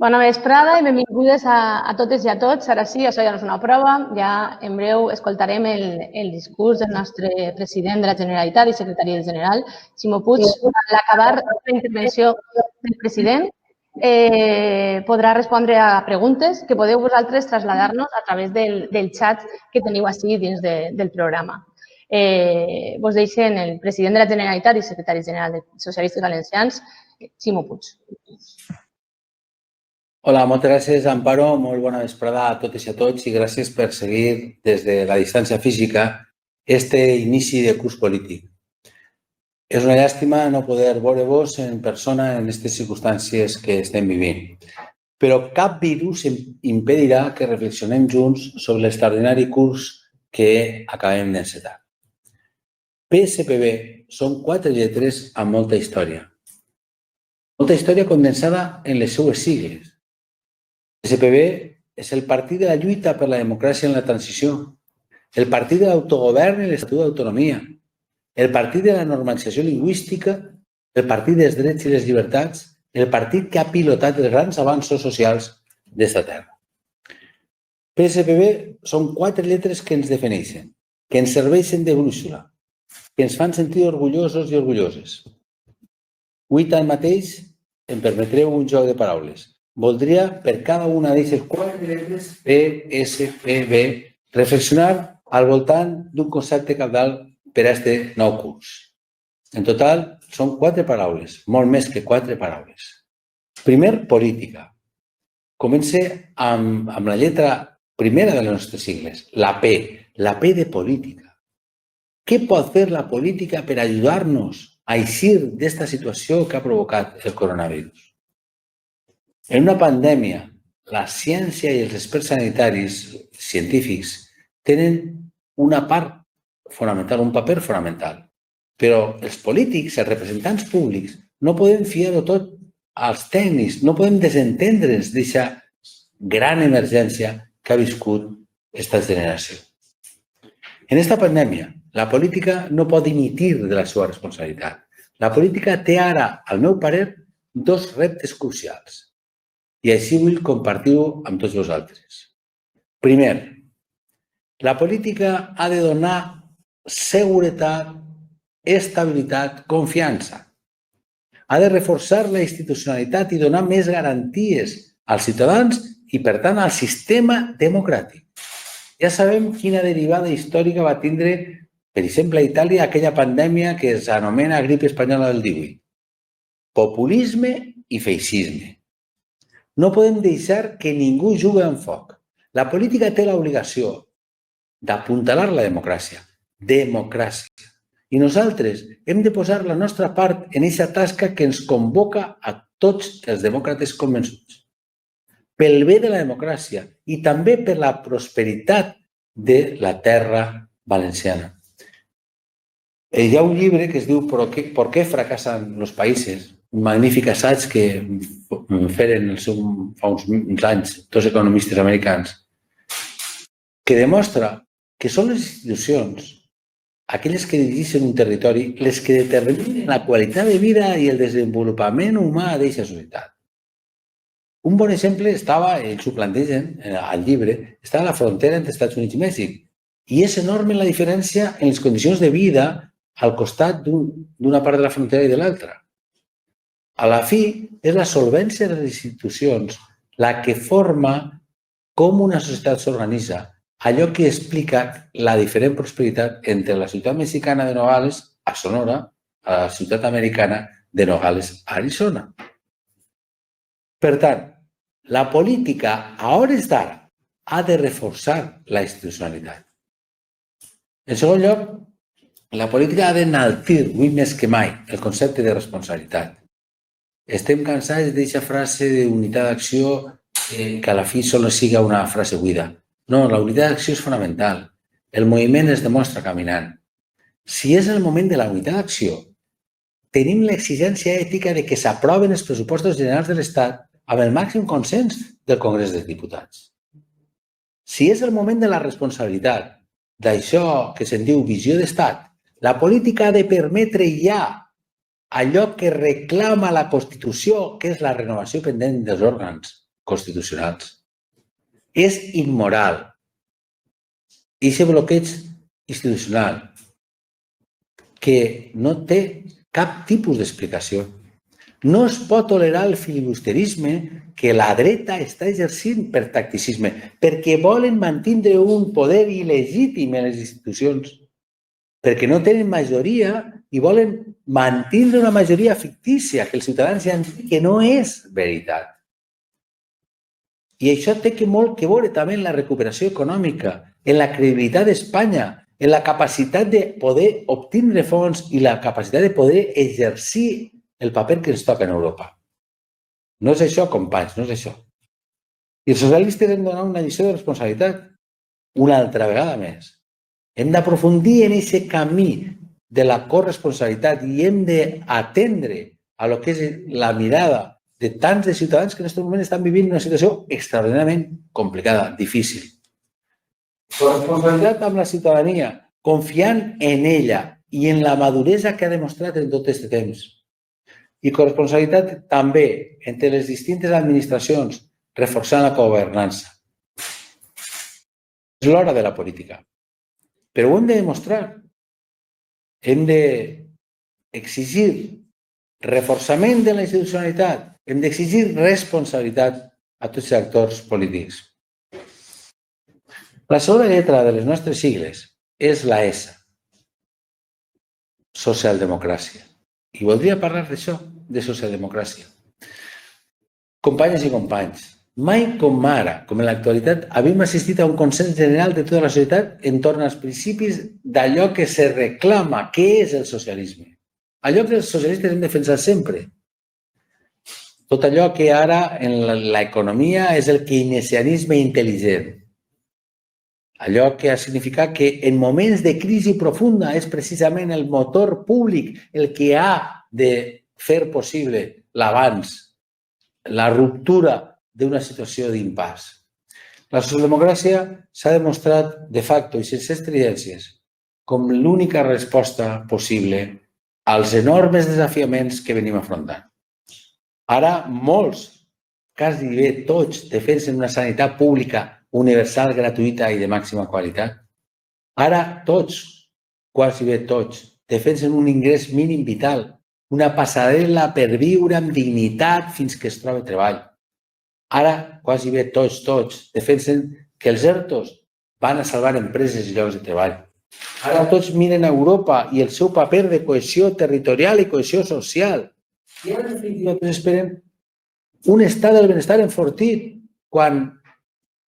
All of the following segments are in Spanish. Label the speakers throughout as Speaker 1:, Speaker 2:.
Speaker 1: Bona vesprada i benvingudes a totes i a tots. Ara sí, això ja no és una prova. Ja en breu escoltarem el discurs del nostre president de la Generalitat i secretari general, Ximo Puig. Al acabar la intervenció del president, podrà respondre a preguntes que podeu vosaltres traslladar-nos a través del xat que teniu així dins del programa. Vos deixen el president de la Generalitat i secretari general dels Socialistes Valencians, Ximo Puig.
Speaker 2: Hola, moltes gràcies, Amparo. Molt bona vesprada a totes i a tots i gràcies per seguir des de la distància física este inici de curs polític. És una llàstima no poder veure-vos en persona en aquestes circumstàncies que estem vivint. Però cap virus impedirà que reflexionem junts sobre l'extraordinari curs que acabem d'encetar. PSPV són 4 lletres amb molta història. Molta història condensada en les seues sigles. PSPV és el partit de la lluita per la democràcia en la transició, el partit de l'autogovern i l'Estatut d'autonomia, el partit de la normalització lingüística, el partit dels drets i les llibertats, el partit que ha pilotat els grans avanços socials d'esta terra. PSPV són 4 lletres que ens defineixen, que ens serveixen de brúixola, que ens fan sentir orgullosos i orgulloses. Avui, tanmateix, em permetreu un joc de paraules. Voldria, per cada una d'aquestes 4 lletres, PSPV, reflexionar al voltant d'un concepte cabdal per a aquest nou curs. En total, són 4 paraules, molt més que 4 paraules. Primer, política. Comença amb la lletra primera de les nostres sigles, la P de política. Què pot fer la política per ajudar-nos a eixir d'esta situació que ha provocat el coronavirus? En una pandèmia, la ciència i els experts sanitaris científics tenen una part fonamental, un paper fonamental. Però els polítics, els representants públics, no podem fiar-ho tot als tècnics, no podem desentendre'ns d'aquesta gran emergència que ha viscut aquesta generació. En aquesta pandèmia, la política no pot dimitir de la seva responsabilitat. La política té ara, al meu parer, 2 reptes crucials. I així vull compartir-ho amb tots vosaltres. Primer, la política ha de donar seguretat, estabilitat, confiança. Ha de reforçar la institucionalitat i donar més garanties als ciutadans i, per tant, al sistema democràtic. Ja sabem quina derivada històrica va tindre, per exemple, a Itàlia, aquella pandèmia que s'anomena grip espanyola del 18. Populisme i feixisme. No podem deixar que ningú jugui amb foc. La política té l'obligació d'apuntalar la democràcia. Democràcia. I nosaltres hem de posar la nostra part en aquesta tasca que ens convoca a tots els demòcrates convençuts. Pel bé de la democràcia i també per la prosperitat de la terra valenciana. Hi ha un llibre que es diu ¿Por qué fracasan los países? Un magnífic assaig que feren fa uns anys 2 economistes americans, que demostra que són les institucions, aquelles que dirigeixen un territori, les que determinen la qualitat de vida i el desenvolupament humà d'aquesta societat. Un bon exemple estava, ells ho plantegen al llibre, estava a la frontera entre Estats Units i Mèxic. I és enorme la diferència en les condicions de vida al costat d'una part de la frontera i de l'altra. A la fi, és la solvència de les institucions la que forma com una societat s'organitza, allò que explica la diferent prosperitat entre la ciutat mexicana de Nogales, a Sonora, a la ciutat americana de Nogales, a Arizona. Per tant, la política, a hores d'ara, ha de reforçar la institucionalitat. En segon lloc, la política ha d'enaltir, avui més que mai, el concepte de responsabilitat. Estem cansats d'aquesta frase d'unitat d'acció que a la fi sols siga una frase buida. No, la unitat d'acció és fonamental. El moviment es demostra caminant. Si és el moment de la unitat d'acció, tenim l'exigència ètica de que s'aproven els pressupostos generals de l'Estat amb el màxim consens del Congrés dels Diputats. Si és el moment de la responsabilitat, d'això que se'n diu visió d'Estat, la política ha de permetre ja allò que reclama la Constitució, que és la renovació pendent dels òrgans constitucionals. És immoral. I aquest bloqueig institucional que no té cap tipus d'explicació. No es pot tolerar el filibusterisme que la dreta està exercint per tacticisme, perquè volen mantenir un poder il·legítim en les institucions, perquè no tenen majoria i volen mantenir una majoria fictícia que els ciutadans ja han dit que no és veritat. I això té molt que veure també en la recuperació econòmica, en la credibilitat d'Espanya, en la capacitat de poder obtenir fons i la capacitat de poder exercir el paper que ens toca en Europa. No és això, companys, no és això. I els socialistes hem de donar una lliçó de responsabilitat una altra vegada més. Hem d'aprofundir en aquest camí de la corresponsabilitat i hem d'atendre a lo que és la mirada de tants de ciutadans que en aquest moment estan vivint una situació extraordinàriament complicada, difícil. Corresponsabilitat amb la ciutadania, confiant en ella i en la maduresa que ha demostrat en tot aquest temps. I corresponsabilitat també entre les distintes administracions, reforçant la governança. És l'hora de la política. Però ho hem de demostrar. Hem d'exigir reforçament de la institucionalitat. Hem d'exigir responsabilitat a tots els actors polítics. La segona lletra de les nostres sigles és la S. Socialdemocràcia. I voldria parlar d'això, de socialdemocràcia. Companyes i companys, mai com ara, com en l'actualitat, havíem assistit a un consens general de tota la societat entorn als principis d'allò que se reclama, què és el socialisme. Allò que els socialistes hem defensat sempre. Tot allò que ara en l'economia és el keynesianisme intel·ligent. Allò que ha significat que en moments de crisi profunda és precisament el motor públic el que ha de fer possible l'avanç, la ruptura d'una situació d'impàs. La socialdemocràcia s'ha demostrat de facto i sense estridències com l'única resposta possible als enormes desafiaments que venim afrontant. Ara molts, quasi bé tots, defensen una sanitat pública universal, gratuïta i de màxima qualitat. Ara tots, quasi bé tots, defensen un ingrés mínim vital, una passarel·la per viure amb dignitat fins que es trobi treball. Ara, quasi bé tots, defensen que els ERTOs van a salvar empreses i llocs de treball. Ara tots miren a Europa i el seu paper de cohesió territorial i cohesió social. I ara, en definitiva, tots esperen un estat del benestar enfortit quan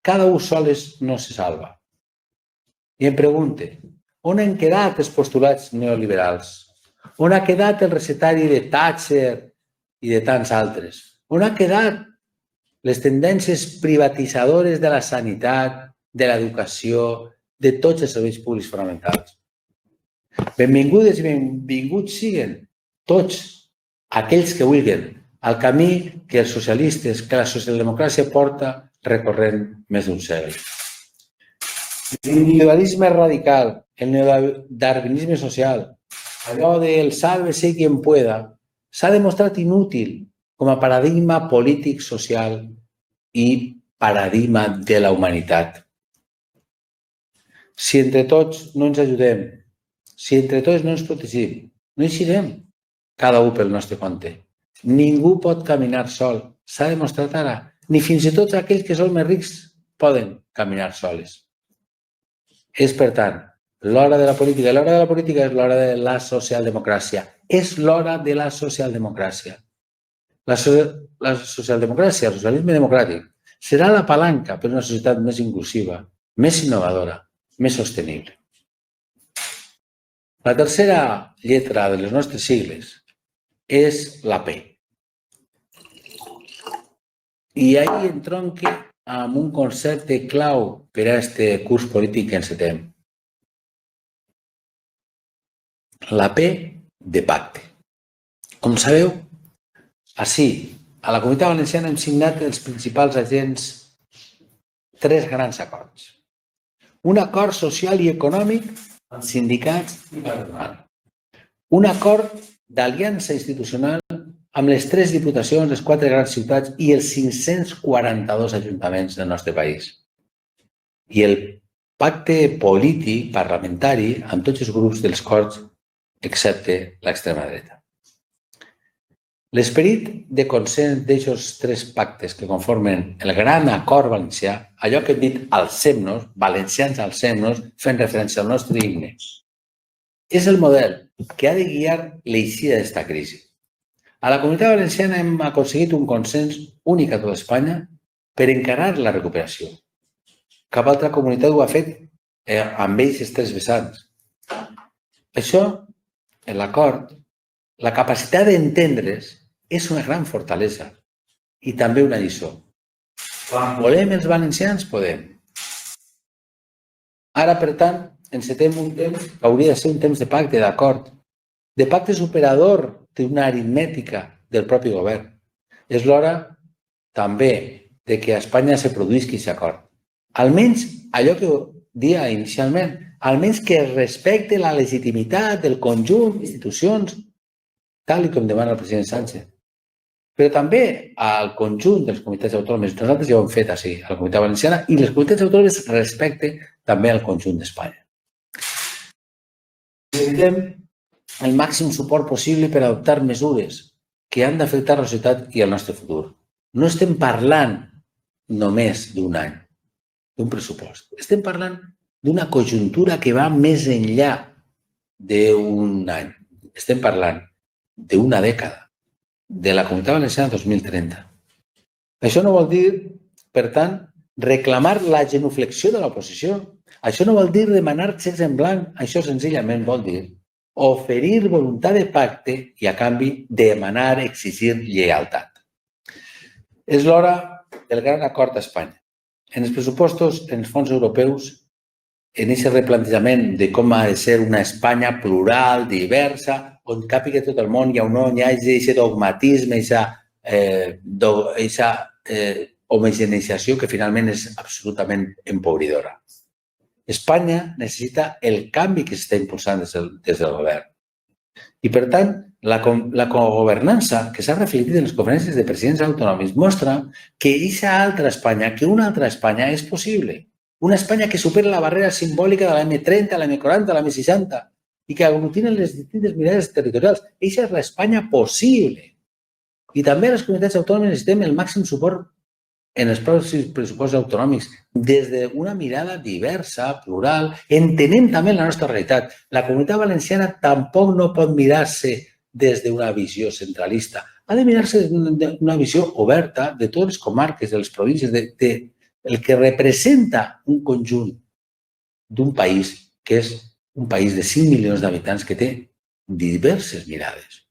Speaker 2: cada un soles no se salva. I em pregunte, on han quedat els postulats neoliberals? On ha quedat el recetari de Thatcher i de tants altres? On ha quedat les tendències privatitzadores de la sanitat, de l'educació, de tots els serveis públics fonamentals? Benvingudes i benvinguts siguen tots aquells que vulguin al camí que els socialistes, que la socialdemocràcia porta recorrent més d'un segle. L'individualisme radical, el neodarwinisme social, allò del sálvese quien pueda, s'ha demostrat inútil com a paradigma polític, social i paradigma de la humanitat. Si entre tots no ens ajudem, si entre tots no ens protegim, no eixirem cada un pel nostre compte. Ningú pot caminar sol, s'ha demostrat ara. Ni fins i tot aquells que són més rics poden caminar soles. És, per tant, l'hora de la política. L'hora de la política és l'hora de la socialdemocràcia. És l'hora de la socialdemocràcia. La socialdemocràcia, el socialisme democràtic, serà la palanca per a una societat més inclusiva, més innovadora, més sostenible. La tercera lletra de les nostres sigles és la P. I ahí entronque amb un concepte clau per a aquest curs polític que encetem. La P de pacte. Com sabeu, així, a la Comunitat Valenciana hem signat els principals agents 3 grans acords. Un acord social i econòmic amb sindicats i patronal. Un acord d'aliança institucional amb les 3 diputacions, les 4 grans ciutats i els 542 ajuntaments del nostre país. I el pacte polític, parlamentari, amb tots els grups dels Corts, excepte l'extrema dreta. L'esperit de consens d'aquests 3 pactes que conformen el gran acord valencià, allò que hem dit alcem-nos, valencians alcem-nos, fent referència al nostre himne, és el model que ha de guiar l'eixida d'aquesta crisi. A la Comunitat Valenciana hem aconseguit un consens únic a tota Espanya per encarar la recuperació. Cap altra comunitat ho ha fet amb aquests 3 vessants. Això, en l'acord, la capacitat d'entendre's és una gran fortalesa i també una lliçó. Quan volem els valencians, podem. Ara, per tant, encetem un temps que hauria de ser un temps de pacte, d'acord, de pacte superador d'una aritmètica del propi govern. És l'hora també de que a Espanya se produïsqui aquest acord. Almenys allò que dia inicialment, almenys que es respecte la legitimitat del conjunt d'institucions, tal com demana el president Sánchez. Però també al conjunt de les comunitats autònomes. Nosaltres ja ho hem fet així, a la Comunitat Valenciana, i les comunitats autònomes respecte també al conjunt d'Espanya. Necessitem el màxim suport possible per adoptar mesures que han d'afectar la societat i el nostre futur. No estem parlant només d'un any, d'un pressupost. Estem parlant d'una conjuntura que va més enllà d'un any. Estem parlant d'una dècada, de la Comunitat Valenciana 2030. Això no vol dir, per tant, reclamar la genuflexió de l'oposició. Això no vol dir demanar xecs en blanc. Això senzillament vol dir oferir voluntat de pacte i, a canvi, demanar, exigir lleialtat. És l'hora del gran acord a Espanya. En els pressupostos, en els fons europeus, en aquest replantejament de com ha de ser una Espanya plural, diversa, on càpiga tot el món i on no hi hagi aquest dogmatisme, aquesta homogeneïtzació que finalment és absolutament empobridora. Espanya necessita el canvi que s'està impulsant des del govern. I, per tant, la cogovernança que s'ha reflectit en les conferències de presidents autonòmics mostra que aquesta altra Espanya, que una altra Espanya és possible. Una Espanya que supera la barrera simbòlica de la M30, la M40, la M60 i que aglutinen les distintes mirades territorials. Aquesta és l'Espanya possible. I també les comunitats autònomes necessitem el màxim suport en els pròxims pressupostos autonòmics des d'una mirada diversa, plural, entenent també la nostra realitat. La Comunitat Valenciana tampoc no pot mirar-se des d'una visió centralista. Ha de mirar-se des d'una visió oberta de totes les comarques, de les províncies, el que representa un conjunt d'un país que és un país de 5 milions d'habitants que té diverses mirades.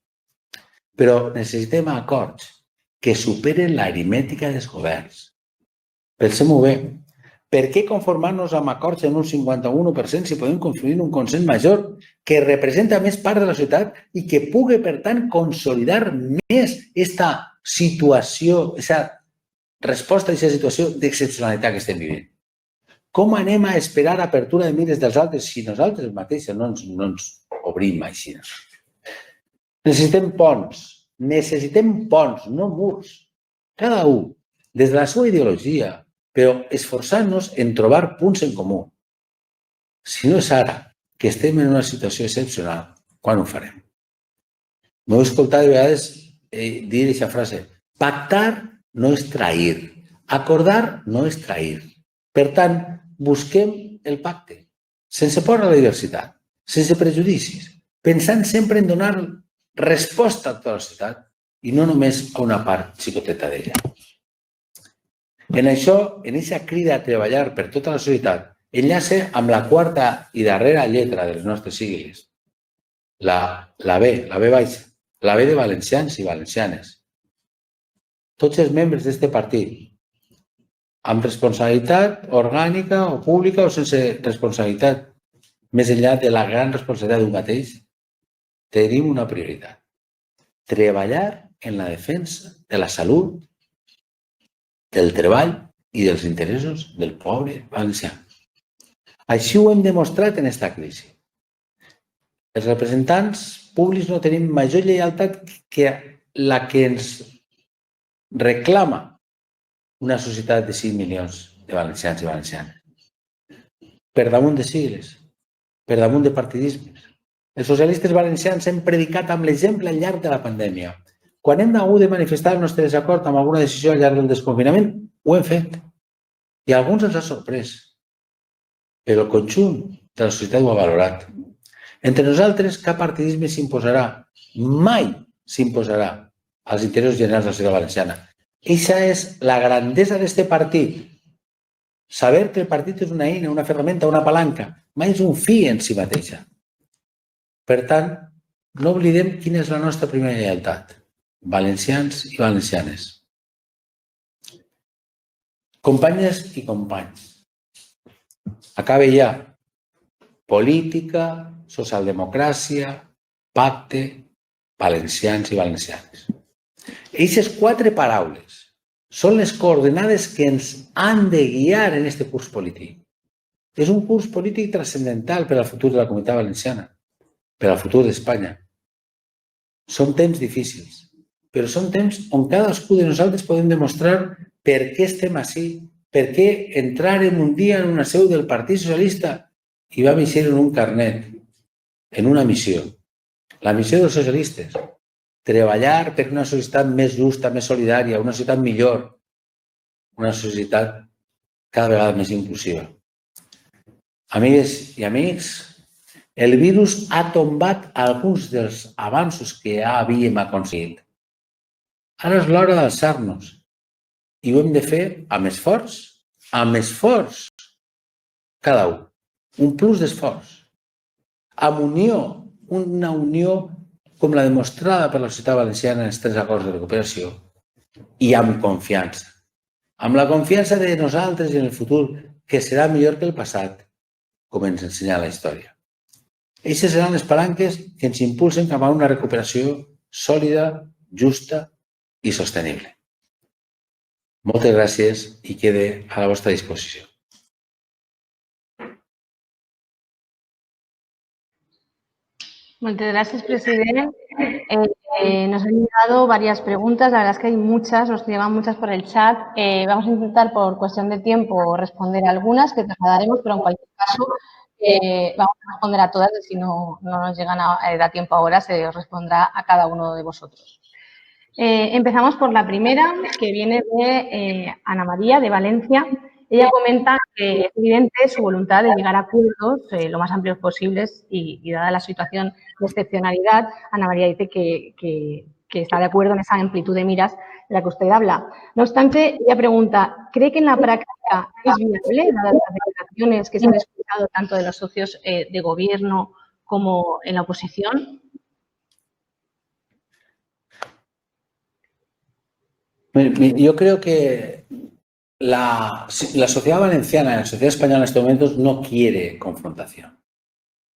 Speaker 2: Però necessitem acords que superen l'aritmètica dels governs. Pensem-ho bé. Per què conformar-nos amb acords en un 51% si podem construir un consens major que representa més part de la societat i que pugui, per tant, consolidar més aquesta situació, aquesta resposta a aquesta situació d'excepcionalitat que estem vivint? Com anem a esperar apertura de mires dels altres si nosaltres mateixos no ens obrim així? Necessitem ponts, no murs. Cada un, des de la seva ideologia, però esforçant-nos en trobar punts en comú. Si no és ara, que estem en una situació excepcional, quan ho farem? M'heu escoltat de vegades dir aquesta frase: pactar no és trair, acordar no és trair. Per tant, busquem el pacte, sense por a la diversitat, sense prejudicis, pensant sempre en donar resposta a tota la societat i no només a una part xicoteta d'ella. En això, en aquesta crida a treballar per tota la societat, enllaça amb la quarta i darrera lletra de les nostres sigles, la B, la B baixa, la B de valencians i valencianes. Tots els membres d'aquest partit, amb responsabilitat orgànica o pública o sense responsabilitat, més enllà de la gran responsabilitat d'un mateix, tenim una prioritat: treballar en la defensa de la salut, del treball i dels interessos del poble valencià. Així ho hem demostrat en aquesta crisi. Els representants públics no tenim major lleialtat que la que ens reclama una societat de 5 milions de valencians i valencianes. Per damunt de sigles, per damunt de partidismes. Els socialistes valencians hem predicat amb l'exemple al llarg de la pandèmia. Quan hem hagut de manifestar el nostre desacord amb alguna decisió al llarg del desconfinament, ho hem fet. I a alguns els ha sorprès. Però el conjunt de la societat ho ha valorat. Entre nosaltres, cap partidisme s'imposarà, mai s'imposarà als interessos generals de la societat valenciana. Eixa és la grandesa d'aquest partit. Saber que el partit és una eina, una ferramenta, una palanca, mai és un fi en si mateixa. Per tant, no oblidem quina és la nostra primera lleialtat. Valencians i valencianes. Companyes i companys. Acabe ja. Política, socialdemocràcia, pacte, valencians i valencianes. Eixes 4 paraules són les coordenades que ens han de guiar en aquest curs polític. És un curs polític transcendental per al futur de la comunitat valenciana, per al futur d'Espanya. Són temps difícils, però són temps on cadascú de nosaltres podem demostrar per què estem ací, per què entrarem un dia en una seu del Partit Socialista i vam eixir en un carnet, en una missió. La missió dels socialistes, treballar per una societat més justa, més solidària, una societat millor, una societat cada vegada més inclusiva. Amigues i amics, el virus ha tombat alguns dels avanços que ja havíem aconseguit. Ara és l'hora d'alçar-nos i ho hem de fer amb esforç, cada un. Un plus d'esforç. Amb unió, una unió com la demostrada per la societat valenciana en els 3 acords de recuperació i amb confiança. Amb la confiança de nosaltres i en el futur, que serà millor que el passat, com ens ensenya la història. Eixes seran les palanques que ens impulsen cap a una recuperació sòlida, justa i sostenible. Moltes gràcies i quede a la vostra disposició.
Speaker 1: Muchas gracias, presidente. Nos han llegado varias preguntas, la verdad es que hay muchas, nos llevan muchas por el chat. Vamos a intentar, por cuestión de tiempo, responder algunas que trasladaremos, pero en cualquier caso vamos a responder a todas, y si no nos llegan a dar tiempo ahora, se os respondrá a cada uno de vosotros. Empezamos por la primera, que viene de Ana María, de Valencia. Ella comenta que es evidente su voluntad de llegar a acuerdos lo más amplios posibles y dada la situación de excepcionalidad, Ana María dice que está de acuerdo en esa amplitud de miras de la que usted habla. No obstante, ella pregunta, ¿cree que en la práctica es viable, dadas las declaraciones que se han escuchado tanto de los socios de gobierno como en la oposición?
Speaker 2: Yo creo que la sociedad valenciana, la sociedad española en estos momentos no quiere confrontación.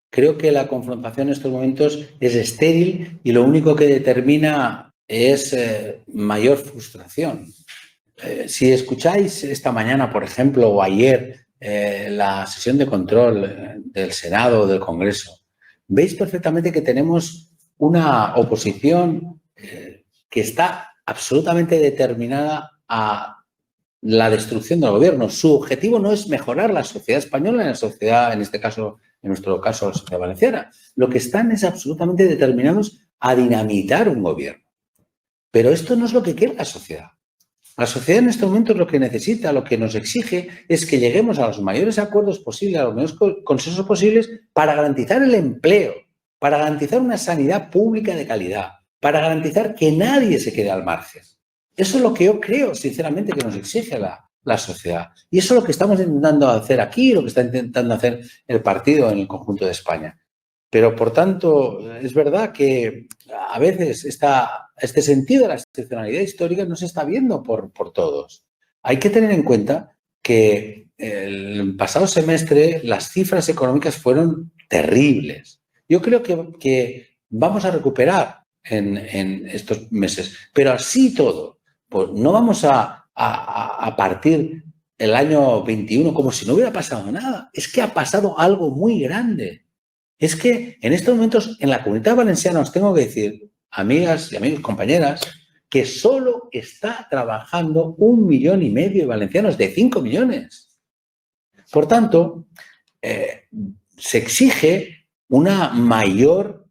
Speaker 2: Creo que la confrontación en estos momentos es estéril y lo único que determina es mayor frustración. Si escucháis esta mañana, por ejemplo, o ayer, la sesión de control del Senado o del Congreso, veis perfectamente que tenemos una oposición que está absolutamente determinada a la destrucción del gobierno. Su objetivo no es mejorar la sociedad española, en la sociedad, en este caso, en nuestro caso, la sociedad valenciana. Lo que están es absolutamente determinados a dinamitar un gobierno. Pero esto no es lo que quiere la sociedad. La sociedad en estos momentos lo que necesita, lo que nos exige, es que lleguemos a los mayores acuerdos posibles, a los mayores consensos posibles para garantizar el empleo, para garantizar una sanidad pública de calidad, para garantizar que nadie se quede al margen. Eso es lo que yo creo, sinceramente, que nos exige la sociedad. Y eso es lo que estamos intentando hacer aquí, lo que está intentando hacer el partido en el conjunto de España. Pero, por tanto, es verdad que a veces este sentido de la excepcionalidad histórica no se está viendo por todos. Hay que tener en cuenta que el pasado semestre las cifras económicas fueron terribles. Yo creo que vamos a recuperar en estos meses, pero así todo. Pues no vamos a partir el año 21 como si no hubiera pasado nada. Es que ha pasado algo muy grande. Es que en estos momentos en la Comunitat Valenciana, os tengo que decir, amigas y amigos, compañeras, que solo está trabajando 1,5 millones de valencianos de 5 millones. Por tanto, se exige una mayor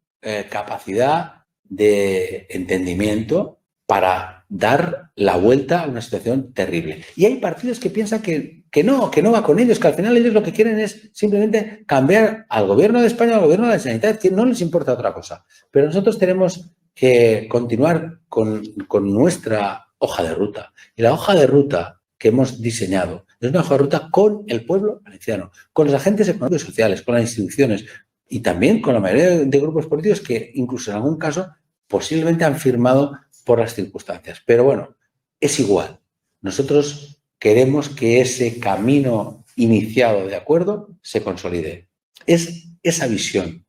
Speaker 2: capacidad de entendimiento para dar la vuelta a una situación terrible. Y hay partidos que piensan que no va con ellos, que al final ellos lo que quieren es simplemente cambiar al gobierno de España, al gobierno de la Generalitat, que no les importa otra cosa. Pero nosotros tenemos que continuar con nuestra hoja de ruta. Y la hoja de ruta que hemos diseñado es una hoja de ruta con el pueblo valenciano, con los agentes económicos y sociales, con las instituciones y también con la mayoría de grupos políticos que incluso en algún caso posiblemente han firmado por las circunstancias. Pero bueno, es igual. Nosotros queremos que ese camino iniciado de acuerdo se consolide. Es esa visión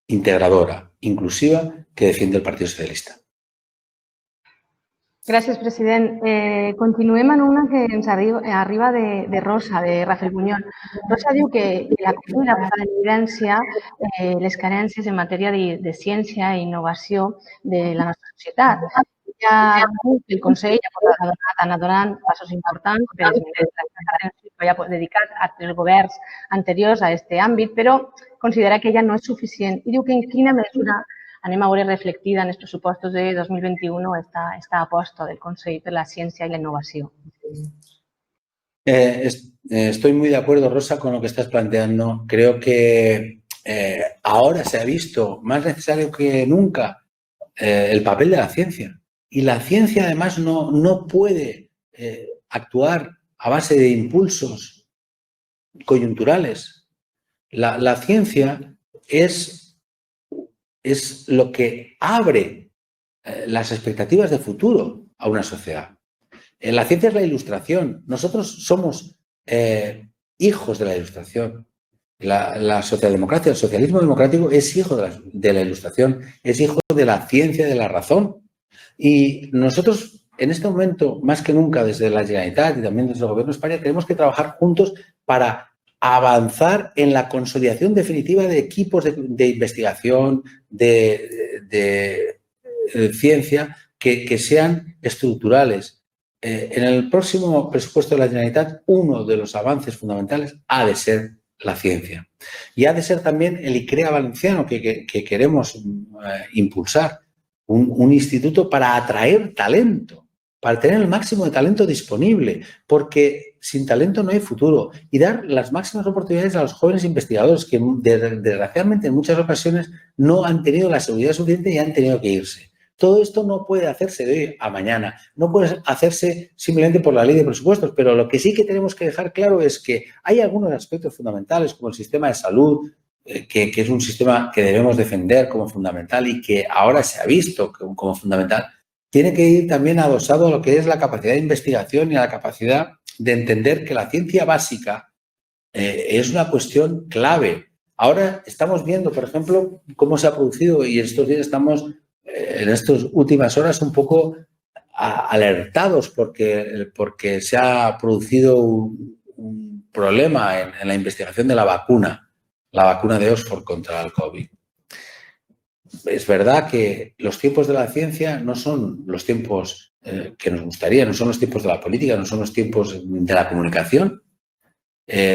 Speaker 2: integradora, inclusiva, que defiende el Partido Socialista.
Speaker 1: Gràcies, president. Continuem en una que ens arriba de Rosa, de Rafael Buñol. Rosa diu que la cúpula posa en evidència les carències en matèria de ciència i innovació de la nostra societat. Ja el Consell ha anat donant passos importants per l'atenció que ha dedicat a altres governs anteriors a aquest àmbit, però considera que ja no és suficient i diu que en quina mesura anem a veure reflectida en els pressupostos de 2021 esta aposta del Consell per la Ciència y la Innovación.
Speaker 2: Estoy muy de acuerdo, Rosa, con lo que estás planteando. Creo que ahora se ha visto más necesario que nunca el papel de la ciencia. Y la ciencia, además, no puede actuar a base de impulsos coyunturales. La ciencia es lo que abre las expectativas de futuro a una sociedad. La ciencia es la ilustración. Nosotros somos hijos de la ilustración. La socialdemocracia, el socialismo democrático es hijo de la ilustración, es hijo de la ciencia, de la razón. Y nosotros, en este momento, más que nunca, desde la Generalitat y también desde el Gobierno de España, tenemos que trabajar juntos para avanzar en la consolidación definitiva de equipos de investigación, de ciencia, que sean estructurales. En el próximo presupuesto de la Generalitat, uno de los avances fundamentales ha de ser la ciencia. Y ha de ser también el ICREA valenciano que queremos impulsar, un instituto para atraer talento, para tener el máximo de talento disponible, porque sin talento no hay futuro, y dar las máximas oportunidades a los jóvenes investigadores que desgraciadamente en muchas ocasiones no han tenido la seguridad suficiente y han tenido que irse. Todo esto no puede hacerse de hoy a mañana, no puede hacerse simplemente por la ley de presupuestos, pero lo que sí que tenemos que dejar claro es que hay algunos aspectos fundamentales como el sistema de salud, que es un sistema que debemos defender como fundamental y que ahora se ha visto como fundamental, tiene que ir también adosado a lo que es la capacidad de investigación y a la capacidad de entender que la ciencia básica es una cuestión clave. Ahora estamos viendo, por ejemplo, cómo se ha producido, y estos días estamos en estas últimas horas un poco alertados porque se ha producido un problema en la investigación de la vacuna de Oxford contra el COVID. Es verdad que los tiempos de la ciencia no son los tiempos que nos gustaría, no son los tiempos de la política, no son los tiempos de la comunicación.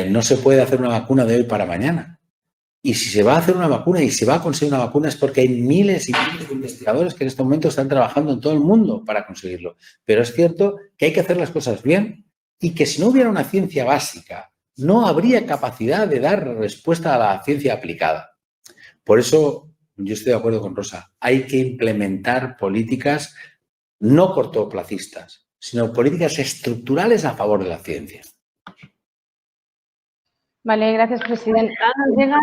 Speaker 2: No se puede hacer una vacuna de hoy para mañana. Y si se va a hacer una vacuna y se va a conseguir una vacuna es porque hay miles y miles de investigadores que en este momento están trabajando en todo el mundo para conseguirlo. Pero es cierto que hay que hacer las cosas bien y que si no hubiera una ciencia básica, no habría capacidad de dar respuesta a la ciencia aplicada. Por eso yo estoy de acuerdo con Rosa. Hay que implementar políticas no cortoplacistas, sino políticas estructurales a favor de la ciencia.
Speaker 1: Vale, gracias, president. Ara nos llega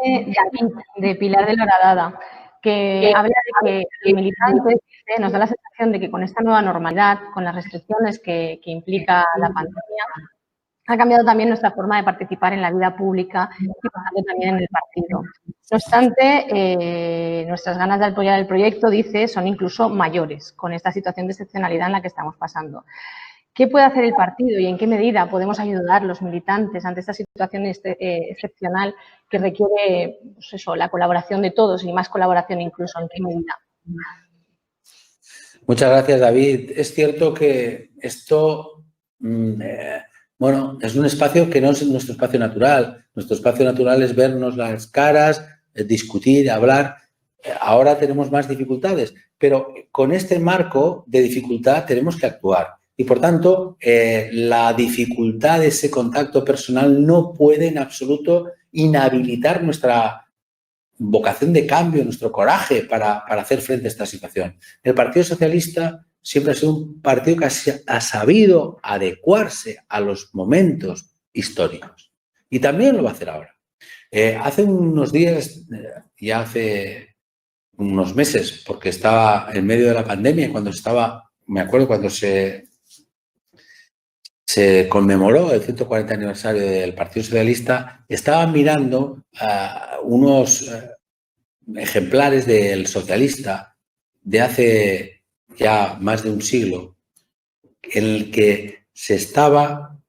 Speaker 1: David, de Pilar de la Horadada, que habla de que los militantes nos da la sensación de que con esta nueva normalidad, con las restricciones que implica la pandemia, ha cambiado también nuestra forma de participar en la vida pública y por tanto también en el partido. No obstante, nuestras ganas de apoyar el proyecto, dice, son incluso mayores con esta situación de excepcionalidad en la que estamos pasando. ¿Qué puede hacer el partido y en qué medida podemos ayudar a los militantes ante esta situación excepcional que requiere pues eso, la colaboración de todos y más colaboración incluso? ¿En qué medida?
Speaker 2: Muchas gracias, David. Es cierto que esto, bueno, es un espacio que no es nuestro espacio natural. Nuestro espacio natural es vernos las caras, discutir, hablar. Ahora tenemos más dificultades, pero con este marco de dificultad tenemos que actuar. Y, por tanto, la dificultad de ese contacto personal no puede en absoluto inhabilitar nuestra vocación de cambio, nuestro coraje para hacer frente a esta situación. El Partido Socialista siempre ha sido un partido que ha sabido adecuarse a los momentos históricos y también lo va a hacer ahora. Hace unos días, ya hace unos meses, porque estaba en medio de la pandemia, me acuerdo cuando se conmemoró el 140 aniversario del Partido Socialista, estaba mirando unos ejemplares del Socialista de hace ya más de un siglo, en el que se estaba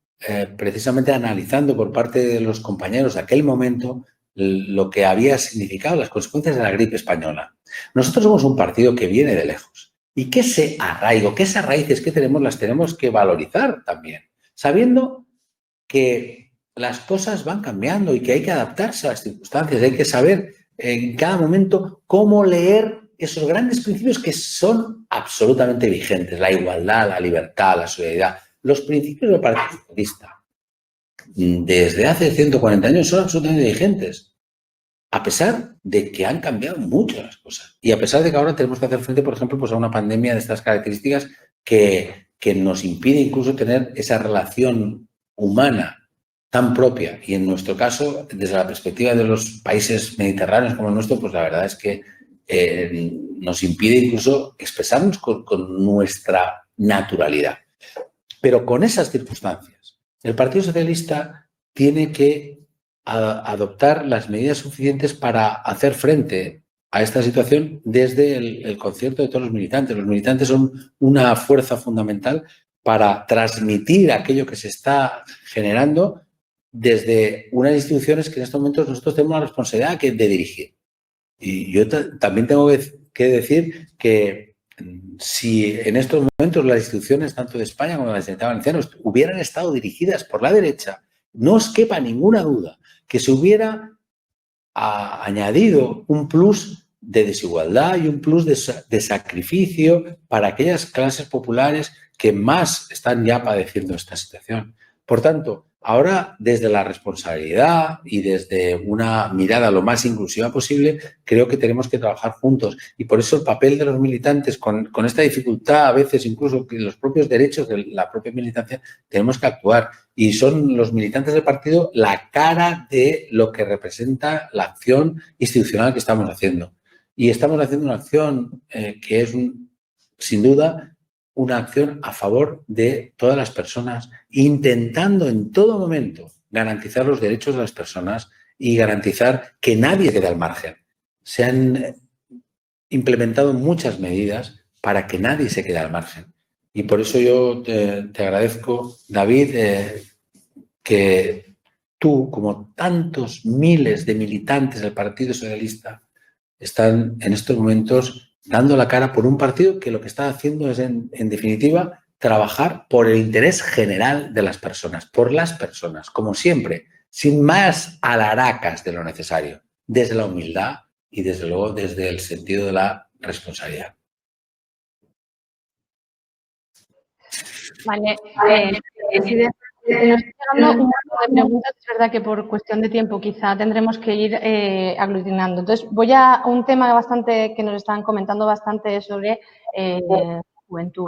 Speaker 2: precisamente analizando por parte de los compañeros de aquel momento lo que había significado las consecuencias de la gripe española. Nosotros somos un partido que viene de lejos y que ese arraigo, que esas raíces que tenemos las tenemos que valorizar también, sabiendo que las cosas van cambiando y que hay que adaptarse a las circunstancias, hay que saber en cada momento cómo leer esos grandes principios que son absolutamente vigentes, la igualdad, la libertad, la solidaridad. Los principios del Partido Socialista desde hace 140 años son absolutamente vigentes, a pesar de que han cambiado mucho las cosas y a pesar de que ahora tenemos que hacer frente, por ejemplo, pues a una pandemia de estas características que nos impide incluso tener esa relación humana tan propia y en nuestro caso, desde la perspectiva de los países mediterráneos como el nuestro, pues la verdad es que nos impide incluso expresarnos con nuestra naturalidad. Pero con esas circunstancias, el Partido Socialista tiene que adoptar las medidas suficientes para hacer frente a esta situación desde el concierto de todos los militantes. Los militantes son una fuerza fundamental para transmitir aquello que se está generando desde unas instituciones que en estos momentos nosotros tenemos la responsabilidad de dirigir. Y yo también tengo que decir que si en estos momentos las instituciones, tanto de España como de la Generalitat Valenciana, hubieran estado dirigidas por la derecha, no os quepa ninguna duda que se hubiera añadido un plus de desigualdad y un plus de sacrificio para aquellas clases populares que más están ya padeciendo esta situación. Por tanto, ahora desde la responsabilidad y desde una mirada lo más inclusiva posible, creo que tenemos que trabajar juntos y por eso el papel de los militantes con esta dificultad, a veces incluso que los propios derechos de la propia militancia, tenemos que actuar y son los militantes del partido la cara de lo que representa la acción institucional que estamos haciendo. Y estamos haciendo una acción que es, sin duda, una acción a favor de todas las personas, intentando en todo momento garantizar los derechos de las personas y garantizar que nadie quede al margen. Se han implementado muchas medidas para que nadie se quede al margen. Y por eso yo te agradezco, David, que tú, como tantos miles de militantes del Partido Socialista, están en estos momentos dando la cara por un partido que lo que está haciendo es, en definitiva, trabajar por el interés general de las personas, por las personas, como siempre, sin más alaracas de lo necesario, desde la humildad y, desde luego, desde el sentido de la responsabilidad.
Speaker 1: Vale, presidente. Nos está llegando un montón de preguntas. Es verdad que por cuestión de tiempo quizá tendremos que ir aglutinando. Entonces, voy a un tema bastante que nos están comentando bastante sobre juventud.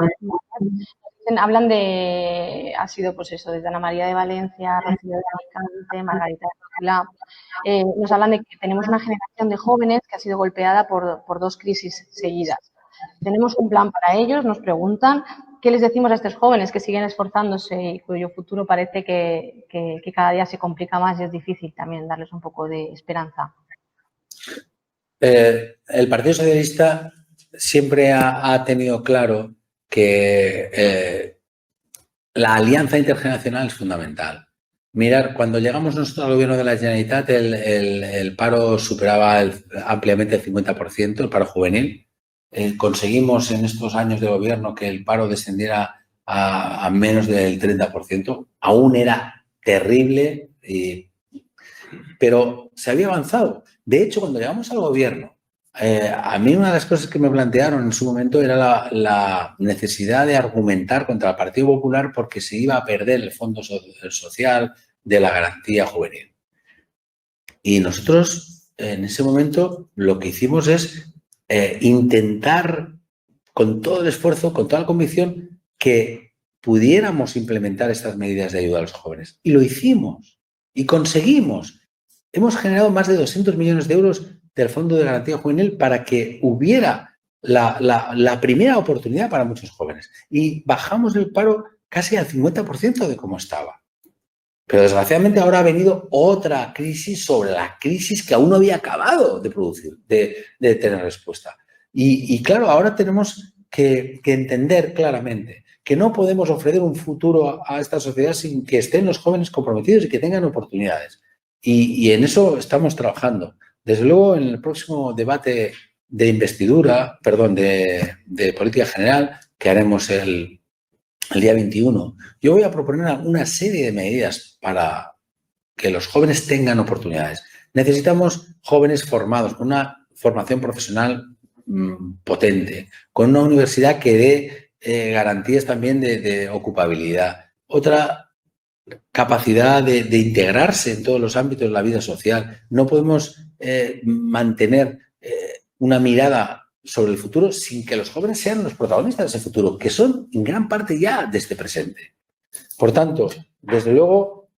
Speaker 1: Hablan de, ha sido pues eso, desde Ana María de Valencia, Rocío de Alicante, Margarita de Solá. Nos hablan de que tenemos una generación de jóvenes que ha sido golpeada por dos crisis seguidas. Tenemos un plan para ellos, nos preguntan. ¿Qué les decimos a estos jóvenes que siguen esforzándose y cuyo futuro parece que cada día se complica más y es difícil también darles un poco de esperanza?
Speaker 2: El Partido Socialista siempre ha tenido claro que la alianza intergeneracional es fundamental. Mirar, cuando llegamos nosotros al gobierno de la Generalitat, el paro superaba ampliamente el 50%, el paro juvenil. conseguimos en estos años de gobierno que el paro descendiera a menos del 30%. Aún era terrible, pero se había avanzado. De hecho, cuando llegamos al gobierno, a mí una de las cosas que me plantearon en su momento era la necesidad de argumentar contra el Partido Popular porque se iba a perder el fondo social de la garantía juvenil. Y nosotros, en ese momento, lo que hicimos es intentar, con todo el esfuerzo, con toda la convicción, que pudiéramos implementar estas medidas de ayuda a los jóvenes. Y lo hicimos. Y conseguimos. Hemos generado más de 200 millones de euros del Fondo de Garantía Juvenil para que hubiera la primera oportunidad para muchos jóvenes. Y bajamos el paro casi al 50% de cómo estaba. Pero desgraciadamente ahora ha venido otra crisis sobre la crisis que aún no había acabado de producir, de tener respuesta. Y claro, ahora tenemos que entender claramente que no podemos ofrecer un futuro a esta sociedad sin que estén los jóvenes comprometidos y que tengan oportunidades. Y en eso estamos trabajando. Desde luego, en el próximo debate de investidura, perdón, de política general, que haremos el día 21, yo voy a proponer una serie de medidas para que los jóvenes tengan oportunidades. Necesitamos jóvenes formados, con una formación profesional potente, con una universidad que dé garantías también de ocupabilidad. Otra capacidad de integrarse en todos los ámbitos de la vida social. No podemos mantener una mirada sobre el futuro sin que los jóvenes sean los protagonistas de ese futuro, que son en gran parte ya de este presente. Por tanto, desde luego,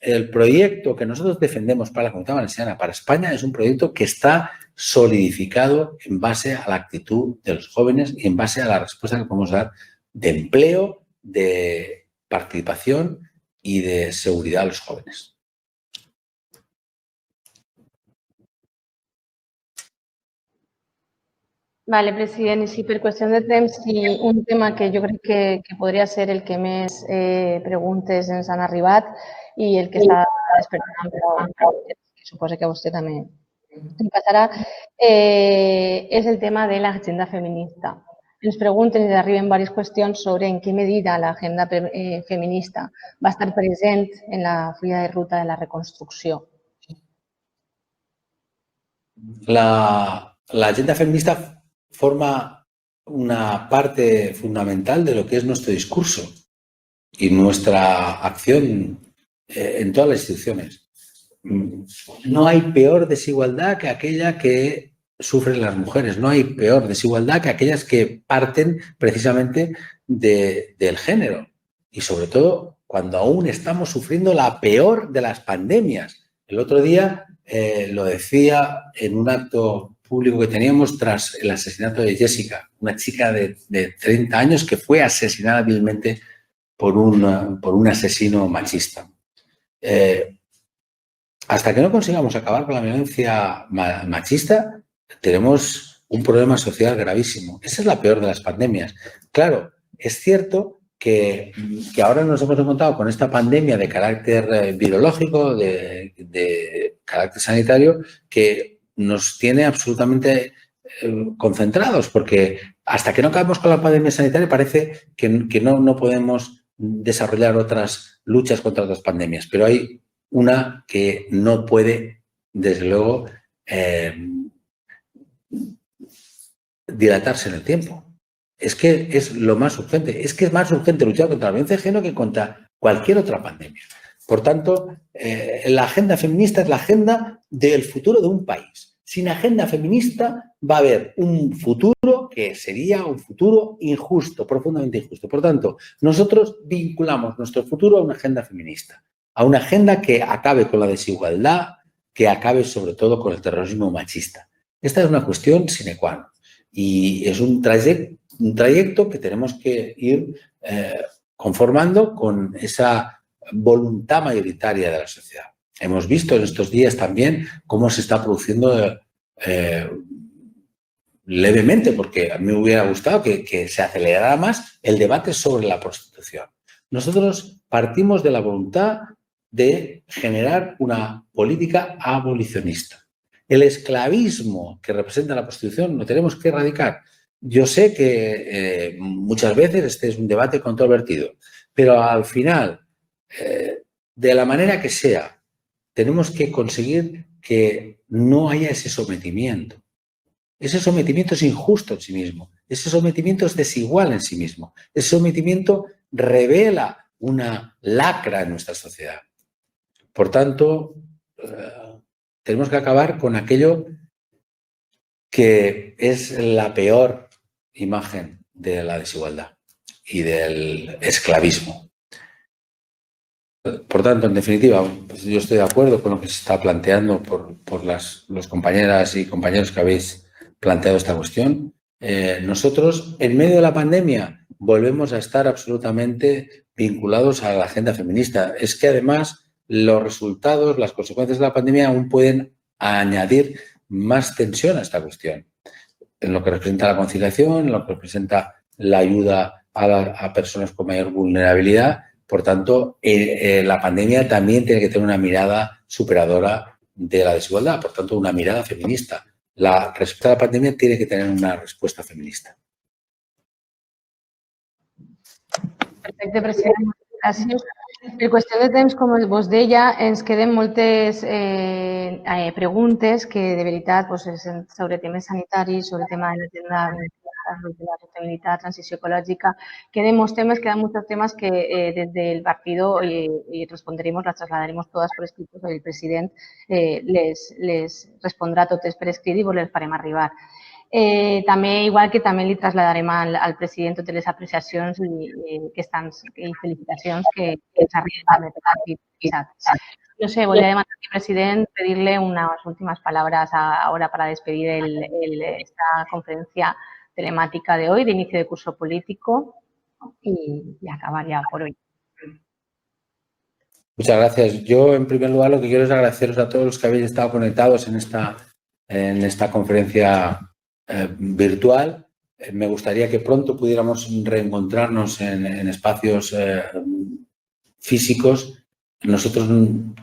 Speaker 2: el proyecto que nosotros defendemos para la Comunidad Valenciana, para España, es un proyecto que está solidificado en base a la actitud de los jóvenes y en base a la respuesta que podemos dar de empleo, de participación y de seguridad a los jóvenes.
Speaker 1: Vale, president, i sí, per qüestió de temps, i un tema que jo crec que podria ser el que més preguntes ens han arribat i el que està despertant, que suposa que vostè també en passarà, és el tema de l'agenda feminista. Ens pregunten i arriben diverses qüestions sobre en què medida l'agenda feminista va estar present en la fulla de ruta de la reconstrucció.
Speaker 2: La agenda feminista forma una parte fundamental de lo que es nuestro discurso y nuestra acción en todas las instituciones. No hay peor desigualdad que aquella que sufren las mujeres, no hay peor desigualdad que aquellas que parten precisamente del género y sobre todo cuando aún estamos sufriendo la peor de las pandemias. El otro día lo decía en un acto público que teníamos tras el asesinato de Jessica, una chica de 30 años que fue asesinada vilmente por un asesino machista. Hasta que no consigamos acabar con la violencia machista, tenemos un problema social gravísimo. Esa es la peor de las pandemias. Claro, es cierto que ahora nos hemos encontrado con esta pandemia de carácter virológico, de carácter sanitario, que nos tiene absolutamente concentrados, porque hasta que no acabemos con la pandemia sanitaria parece que no podemos desarrollar otras luchas contra otras pandemias, pero hay una que no puede, desde luego, dilatarse en el tiempo. Es que es lo más urgente. Es que es más urgente luchar contra la violencia de género que contra cualquier otra pandemia. Por tanto, la agenda feminista es la agenda del futuro de un país. Sin agenda feminista va a haber un futuro que sería un futuro injusto, profundamente injusto. Por tanto, nosotros vinculamos nuestro futuro a una agenda feminista, a una agenda que acabe con la desigualdad, que acabe sobre todo con el terrorismo machista. Esta es una cuestión sine qua non y es un trayecto que tenemos que ir conformando con esa voluntad mayoritaria de la sociedad. Hemos visto en estos días también cómo se está produciendo levemente, porque a mí me hubiera gustado que se acelerara más el debate sobre la prostitución. Nosotros partimos de la voluntad de generar una política abolicionista. El esclavismo que representa la prostitución lo tenemos que erradicar. Yo sé que muchas veces este es un debate controvertido, pero al final, de la manera que sea, tenemos que conseguir que no haya ese sometimiento. Ese sometimiento es injusto en sí mismo, ese sometimiento es desigual en sí mismo, ese sometimiento revela una lacra en nuestra sociedad. Por tanto, tenemos que acabar con aquello que es la peor imagen de la desigualdad y del esclavismo. Por tanto, en definitiva, pues yo estoy de acuerdo con lo que se está planteando por las compañeras y compañeros que habéis planteado esta cuestión. Nosotros, en medio de la pandemia, volvemos a estar absolutamente vinculados a la agenda feminista. Es que además los resultados, las consecuencias de la pandemia aún pueden añadir más tensión a esta cuestión. En lo que representa la conciliación, en lo que representa la ayuda a personas con mayor vulnerabilidad. Por tanto, la pandemia también tiene que tener una mirada superadora de la desigualdad, por tanto, una mirada feminista. La respuesta a la pandemia tiene que tener una respuesta feminista.
Speaker 1: Perfecte, president. Gràcies. Per qüestió de temps, com vos deia, ens queden moltes preguntes que, de veritat, sobre temes sanitaris, sobre el tema de la sostenibilitat, transició ecològica, queden molts temes, quedan muchos temas que desde el partido responderemos, las trasladaremos todas por escrito, el president les respondrà totes per escrit i vos les farem arribar. També, igual que també li trasladarem al president totes les apreciacions i felicitacions que ens arriben de partit. No sé, volia demanar al president, pedirle unas últimas palabras ahora para despedir esta conferencia telemática de hoy, de inicio de curso político, y acabar ya por hoy.
Speaker 2: Muchas gracias. Yo, en primer lugar, lo que quiero es agradeceros a todos los que habéis estado conectados en esta conferencia virtual. Me gustaría que pronto pudiéramos reencontrarnos en espacios físicos. Nosotros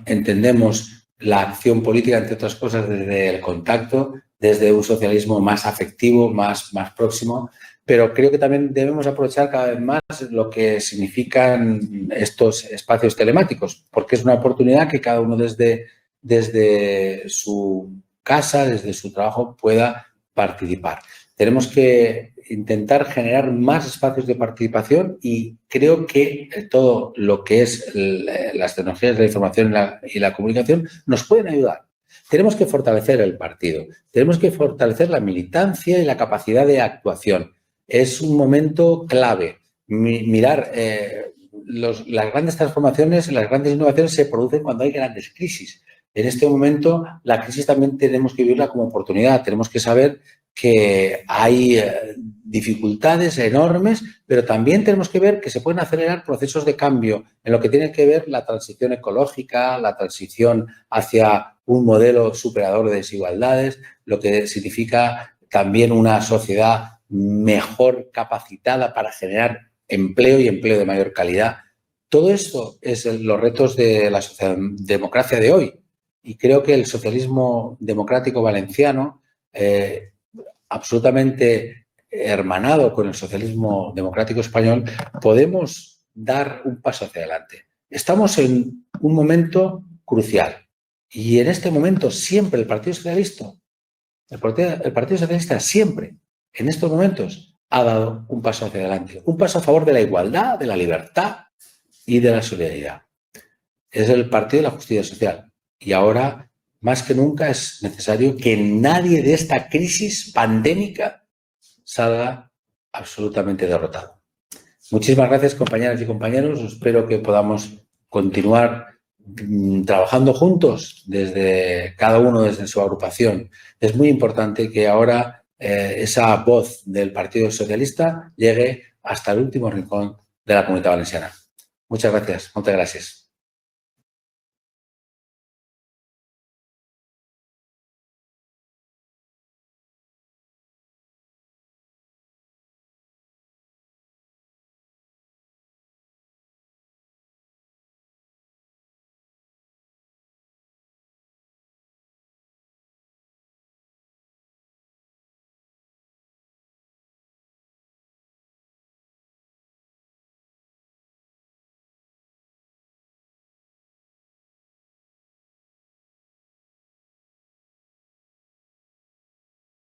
Speaker 2: entendemos la acción política, entre otras cosas, desde el contacto, desde un socialismo más afectivo, más próximo, pero creo que también debemos aprovechar cada vez más lo que significan estos espacios telemáticos, porque es una oportunidad que cada uno desde su casa, desde su trabajo, pueda participar. Tenemos que intentar generar más espacios de participación y creo que todo lo que es las tecnologías de la información y la comunicación nos pueden ayudar. Tenemos que fortalecer el partido, tenemos que fortalecer la militancia y la capacidad de actuación. Es un momento clave. Mirar, las grandes transformaciones, las grandes innovaciones se producen cuando hay grandes crisis. En este momento, la crisis también tenemos que vivirla como oportunidad. Tenemos que saber que hay dificultades enormes, pero también tenemos que ver que se pueden acelerar procesos de cambio en lo que tiene que ver la transición ecológica, la transición hacia un modelo superador de desigualdades, lo que significa también una sociedad mejor capacitada para generar empleo y empleo de mayor calidad. Todo esto es los retos de la socialdemocracia de hoy y creo que el socialismo democrático valenciano, absolutamente hermanado con el socialismo democrático español, podemos dar un paso hacia adelante. Estamos en un momento crucial y en este momento siempre el Partido Socialista siempre, en estos momentos, ha dado un paso hacia adelante, un paso a favor de la igualdad, de la libertad y de la solidaridad. Es el Partido de la Justicia Social y ahora, más que nunca, es necesario que nadie de esta crisis pandémica salga absolutamente derrotado. Muchísimas gracias, compañeras y compañeros. Espero que podamos continuar trabajando juntos, cada uno desde su agrupación. Es muy importante que ahora esa voz del Partido Socialista llegue hasta el último rincón de la Comunitat Valenciana. Muchas gracias. Muchas gracias.